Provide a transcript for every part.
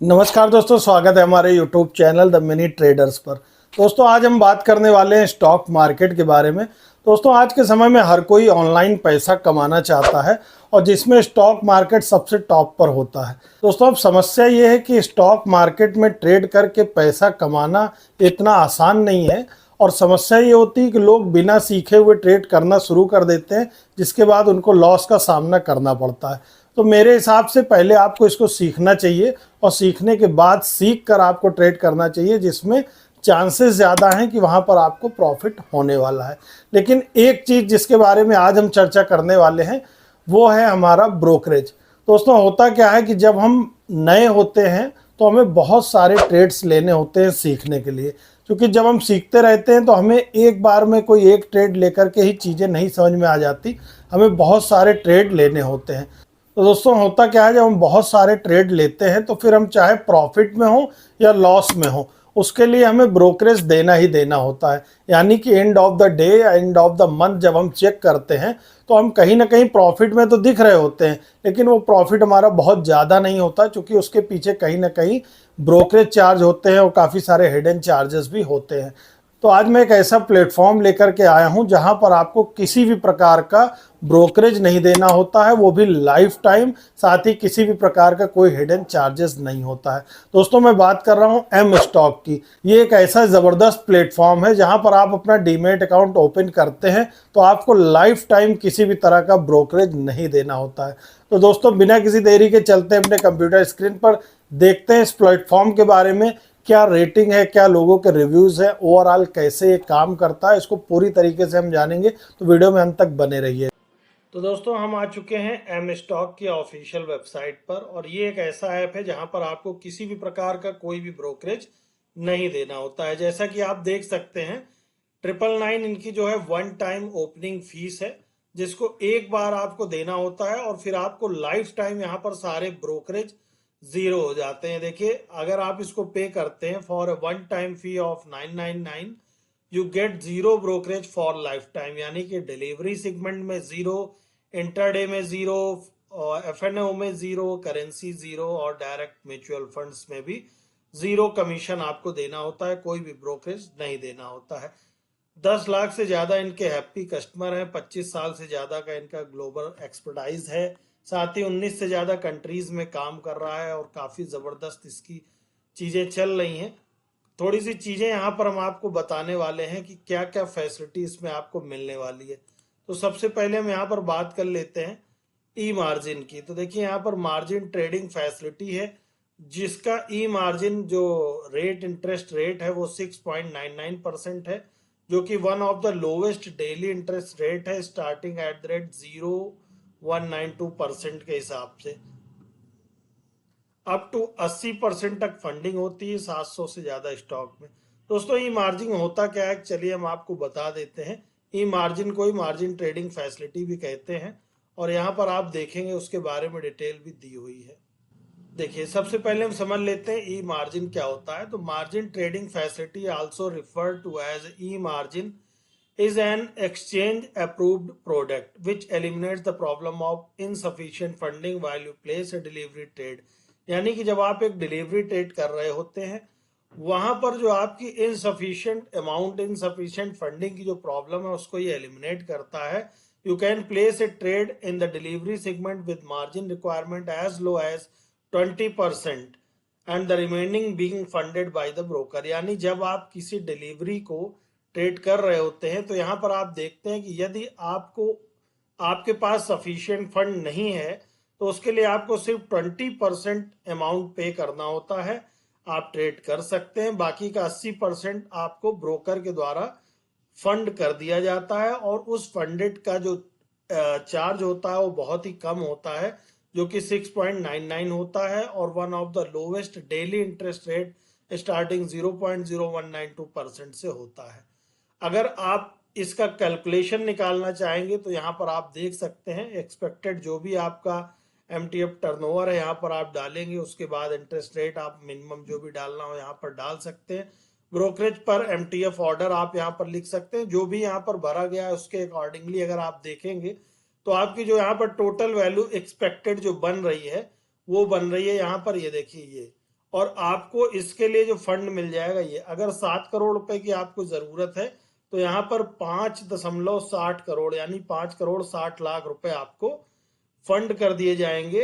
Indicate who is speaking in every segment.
Speaker 1: नमस्कार दोस्तों, स्वागत है हमारे YouTube channel the mini traders पर। दोस्तों आज हम बात करने वाले हैं स्टॉक मार्केट के बारे में। दोस्तों आज के समय में हर कोई ऑनलाइन पैसा कमाना चाहता है और जिसमें स्टॉक मार्केट सबसे टॉप पर होता है। दोस्तों अब समस्या ये है कि स्टॉक मार्केट में ट्रेड करके पैसा कमाना इतना आसान नहीं है और समस्या ये होती है कि लोग बिना सीखे हुए ट्रेड करना शुरू कर देते हैं, जिसके बाद उनको लॉस का सामना करना पड़ता है। तो मेरे हिसाब से पहले आपको इसको सीखना चाहिए और सीखने के बाद सीख कर आपको ट्रेड करना चाहिए, जिसमें चांसेस ज़्यादा हैं कि वहाँ पर आपको प्रॉफिट होने वाला है। लेकिन एक चीज़ जिसके बारे में आज हम चर्चा करने वाले हैं वो है हमारा ब्रोकरेज। दोस्तों होता क्या है कि जब हम नए होते हैं तो हमें बहुत सारे ट्रेड्स लेने होते हैं सीखने के लिए, क्योंकि जब हम सीखते रहते हैं तो हमें एक बार में कोई एक ट्रेड लेकर के ही चीज़ें नहीं समझ में आ जाती, हमें बहुत सारे ट्रेड लेने होते हैं। तो दोस्तों होता क्या है, जब हम बहुत सारे ट्रेड लेते हैं तो फिर हम चाहे प्रॉफिट में हो या लॉस में हो, उसके लिए हमें ब्रोकरेज देना ही देना होता है। यानी कि एंड ऑफ द डे या एंड ऑफ द मंथ जब हम चेक करते हैं तो हम कहीं ना कहीं प्रॉफिट में तो दिख रहे होते हैं, लेकिन वो प्रॉफिट हमारा बहुत ज़्यादा नहीं होता, क्योंकि उसके पीछे कहीं ना कहीं ब्रोकरेज चार्ज होते हैं और काफ़ी सारे हिडन चार्जेस भी होते हैं। तो आज मैं एक ऐसा प्लेटफॉर्म लेकर के आया हूं जहां पर आपको किसी भी प्रकार का ब्रोकरेज नहीं देना होता है, वो भी लाइफ टाइम, साथ ही किसी भी प्रकार का कोई हिडन चार्जेस नहीं होता है। दोस्तों मैं बात कर रहा हूं एम स्टॉक की। ये एक ऐसा ज़बरदस्त प्लेटफॉर्म है जहां पर आप अपना डीमेट अकाउंट ओपन करते हैं तो आपको लाइफ टाइम किसी भी तरह का ब्रोकरेज नहीं देना होता है। तो दोस्तों बिना किसी देरी के चलते हैं अपने कंप्यूटर स्क्रीन पर, देखते हैं इस प्लेटफॉर्म के बारे में क्या रेटिंग है, क्या लोगों के रिव्यूज़ है, ओवरऑल कैसे ये काम करता है, इसको पूरी तरीके से हम जानेंगे। तो वीडियो में अंत तक बने रहिए। तो दोस्तों हम आ चुके हैं एम स्टॉक की ऑफिशियल वेबसाइट पर, और ये एक ऐसा ऐप है जहां पर आपको किसी भी प्रकार का कोई भी ब्रोकरेज नहीं देना होता है। जैसा कि आप देख सकते हैं 999 इनकी जो है वन टाइम ओपनिंग फीस है, जिसको एक बार आपको देना होता है और फिर आपको लाइफ टाइम यहाँ पर सारे ब्रोकरेज जीरो हो जाते हैं। देखिए अगर आप इसको पे करते हैं for one time fee of 999 you get zero brokerage for life time, यानी कि डिलीवरी सेगमेंट में जीरो, इंटरडे में जीरो, एफएनओ में जीरो, करेंसी जीरो और डायरेक्ट म्यूचुअल फंड्स में भी जीरो कमीशन आपको देना होता है, कोई भी ब्रोकरेज नहीं देना होता है। 10 लाख से ज्यादा इनके हैप्पी कस्टमर हैं, 25 साल से ज्यादा का इनका ग्लोबल एक्सपर्टाइज है, साथ ही 19 से ज्यादा कंट्रीज में काम कर रहा है और काफी जबरदस्त इसकी चीजें चल रही हैं। थोड़ी सी चीजें यहाँ पर हम आपको बताने वाले हैं कि क्या क्या फैसिलिटी इसमें आपको मिलने वाली है। तो सबसे पहले हम यहाँ पर बात कर लेते हैं ई मार्जिन की। तो देखिए यहाँ पर मार्जिन ट्रेडिंग फैसिलिटी है, जिसका ई मार्जिन जो रेट, इंटरेस्ट रेट है वो 6.99% है, जो कि one of the lowest daily interest rate है, स्टार्टिंग एट द रेट 0.192% के हिसाब से अप टू 80% तक फंडिंग होती है 700 से ज्यादा स्टॉक में। दोस्तों ई मार्जिन होता क्या है, चलिए हम आपको बता देते हैं। ई मार्जिन को ही मार्जिन ट्रेडिंग फैसिलिटी भी कहते हैं और यहाँ पर आप देखेंगे उसके बारे में डिटेल भी दी हुई है। देखिए सबसे पहले हम समझ लेते हैं ई मार्जिन क्या होता है। तो margin trading facility also refer to as E margin is an exchange approved product which eliminates the problem of insufficient funding while you place a delivery trade। यानी कि जब आप एक डिलीवरी ट्रेड कर रहे होते हैं वहां पर जो आपकी इनसफिशिएंट अमाउंट, इनसफिशिएंट फंडिंग की जो प्रॉब्लम है उसको ये एलिमिनेट करता है। You can place a trade in the delivery segment with margin requirement as low as 20% and the remaining being funded by the broker. यानी जब आप किसी डिलीवरी को ट्रेड कर रहे होते हैं तो यहाँ पर आप देखते हैं कि यदि आपके पास सफिशिएंट फंड नहीं है तो उसके लिए आपको सिर्फ 20% अमाउंट पे करना होता है, आप ट्रेड कर सकते हैं। बाकी का 80% आपको ब्रोकर के द्वारा फंड कर दिया जाता है और उस फंडेड का जो चार्ज होता है वो बहुत ही कम होता है, जो कि 6.99 होता है और one of the lowest daily interest rate starting 0.0192% से होता है। अगर आप इसका कैलकुलेशन निकालना चाहेंगे तो यहाँ पर आप देख सकते हैं एक्सपेक्टेड जो भी आपका एमटीएफ टर्नओवर है यहाँ पर आप डालेंगे, उसके बाद इंटरेस्ट रेट आप मिनिमम जो भी डालना हो यहाँ पर डाल सकते हैं। ब्रोकरेज पर एमटीएफ ऑर्डर आप यहाँ पर लिख सकते हैं, जो भी यहाँ पर भरा गया है उसके अकॉर्डिंगली अगर आप देखेंगे तो आपकी जो यहाँ पर टोटल वैल्यू एक्सपेक्टेड जो बन रही है वो बन रही है यहाँ पर, ये देखिए ये और आपको इसके लिए जो फंड मिल जाएगा, ये अगर 7 करोड़ रुपए की आपको जरूरत है तो यहाँ पर 5.60 करोड़ यानी 5 करोड़ 60 लाख रुपए आपको फंड कर दिए जाएंगे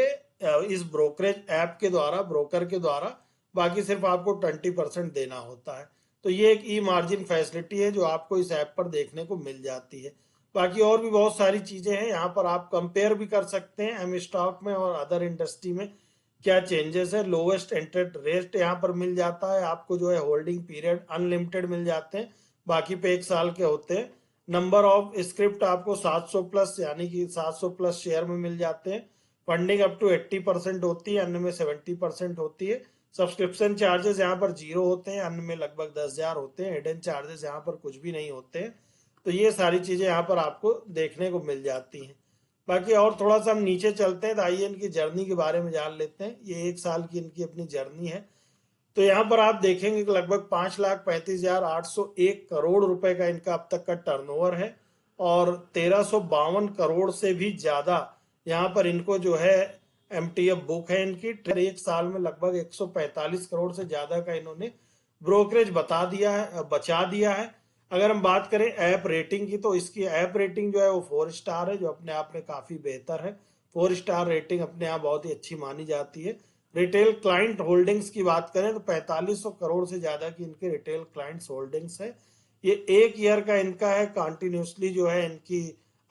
Speaker 1: इस ब्रोकरेज ऐप के द्वारा, ब्रोकर के द्वारा। बाकी सिर्फ आपको 20% देना होता है। तो ये एक ई मार्जिन फैसिलिटी है जो आपको इस ऐप पर देखने को मिल जाती है। बाकी और भी बहुत सारी चीजें हैं, यहाँ पर आप कंपेयर भी कर सकते हैं एम स्टॉक में और अदर इंडस्ट्री में क्या चेंजेस है। लोवेस्ट इंटरेस्ट रेट यहाँ पर मिल जाता है आपको, जो है होल्डिंग पीरियड अनलिमिटेड मिल जाते हैं, बाकी पे 1 साल के होते हैं। नंबर ऑफ स्क्रिप्ट आपको 700 प्लस यानी कि 700 प्लस शेयर में मिल जाते हैं। फंडिंग अप टू 80% होती है, अन्य में 70% होती है। सब्सक्रिप्शन चार्जेस यहाँ पर 0 होते हैं, अन्य में लगभग 10,000 होते हैं। हिडन चार्जेस यहाँ पर कुछ भी नहीं होते हैं। तो ये सारी चीजें यहाँ पर आपको देखने को मिल जाती हैं। बाकी और थोड़ा सा हम नीचे चलते हैं तो आइए इनकी जर्नी के बारे में जान लेते हैं। ये 1 साल की इनकी अपनी जर्नी है। तो यहाँ पर आप देखेंगे कि लगभग 5,35,801 करोड़ रुपए का इनका अब तक का टर्नओवर है और 1352 करोड़ से भी ज्यादा यहाँ पर इनको जो है एमटीएफ बुक है इनकी। 1 साल में लगभग 145 करोड़ से ज्यादा का इन्होंने ब्रोकरेज बचा दिया है। अगर हम बात करें ऐप रेटिंग की, तो इसकी ऐप रेटिंग जो है वो 4 स्टार है, जो अपने आप में काफी बेहतर है। 4 स्टार रेटिंग अपने आप बहुत ही अच्छी मानी जाती है। रिटेल क्लाइंट होल्डिंग्स की बात करें तो 4500 करोड़ से ज्यादा की इनके रिटेल क्लाइंट्स होल्डिंग्स है। ये 1 ईयर का इनका है, कंटिन्यूसली जो है इनकी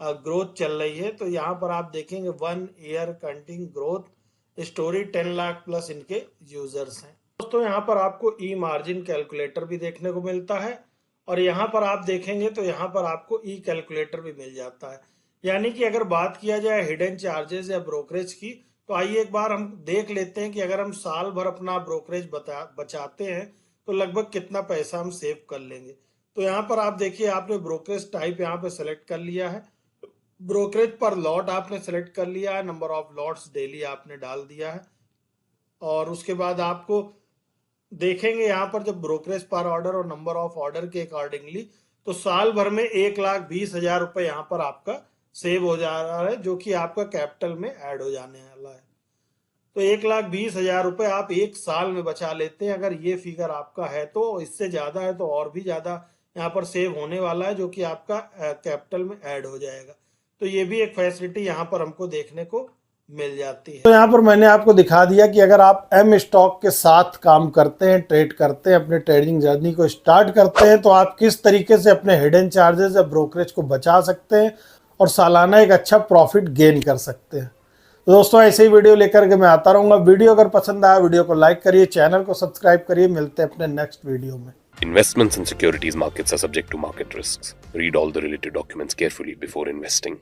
Speaker 1: ग्रोथ चल रही है। तो यहाँ पर आप देखेंगे 1 year continue growth story, 10 lakh plus इनके यूजर्स हैं। दोस्तों यहाँ पर आपको ई मार्जिन कैलकुलेटर भी देखने को मिलता है और यहाँ पर आप देखेंगे तो यहाँ पर आपको ई कैलकुलेटर भी मिल जाता है। यानी कि अगर बात किया जाए हिडन चार्जेस या ब्रोकरेज की, तो आइए एक बार हम देख लेते हैं कि अगर हम साल भर अपना ब्रोकरेज बचाते हैं तो लगभग कितना पैसा हम सेव कर लेंगे। तो यहाँ पर आप देखिए, आपने ब्रोकरेज टाइप यहाँ पे सेलेक्ट कर लिया है, ब्रोकरेज पर लॉट आपने सेलेक्ट कर लिया है, नंबर ऑफ लॉट्स डेली आपने डाल दिया है और उसके बाद आपको देखेंगे यहाँ पर जब ब्रोकरेज पर ऑर्डर और नंबर ऑफ ऑर्डर के अकॉर्डिंगली, तो साल भर में 1,20,000 रुपए यहाँ पर आपका सेव हो जा रहा है, जो कि आपका कैपिटल में ऐड हो जाने वाला है। तो 1,20,000 रुपए आप 1 साल में बचा लेते हैं। अगर ये फिगर आपका है तो, इससे ज्यादा है तो और भी ज्यादा यहाँ पर सेव होने वाला है, जो कि आपका कैपिटल में ऐड हो जाएगा। तो ये भी एक फैसिलिटी यहाँ पर हमको देखने को मिल जाती है। तो यहाँ पर मैंने आपको दिखा दिया कि अगर आप एम स्टॉक के साथ काम करते हैं, ट्रेड करते हैं, अपने ट्रेडिंग जर्नी को स्टार्ट करते हैं, तो आप किस तरीके से अपने हिडन चार्जेस या ब्रोकरेज को बचा सकते हैं और सालाना एक अच्छा प्रॉफिट गेन कर सकते हैं। तो दोस्तों ऐसे ही वीडियो लेकर के मैं आता रहूंगा। वीडियो अगर पसंद आया वीडियो को लाइक करिए, चैनल को सब्सक्राइब करिए। मिलते हैं अपने नेक्स्ट वीडियो में।
Speaker 2: Investments in securities markets are subject to market risks. Read all the related documents carefully before investing.